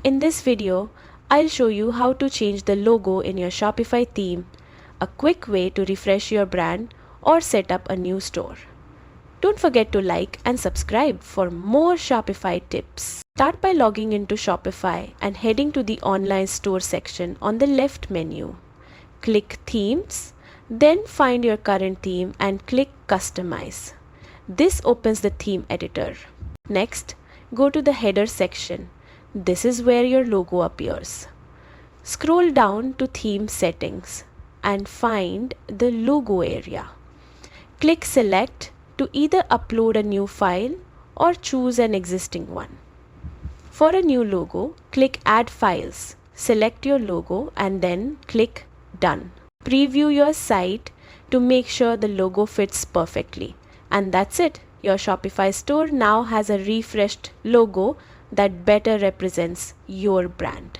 In this video, I'll show you how to change the logo in your Shopify theme, a quick way to refresh your brand or set up a new store. Don't forget to like and subscribe for more Shopify tips. Start by logging into Shopify and heading to the online store section on the left menu. Click Themes, then find your current theme and click Customize. This opens the theme editor. Next, go to the header section. This is where your logo appears. Scroll down to Theme Settings and find the logo area. Click Select to either upload a new file or choose an existing one. For a new logo, click Add Files. Select your logo and then click Done. Preview your site to make sure the logo fits perfectly. And that's it. Your Shopify store now has a refreshed logo that better represents your brand.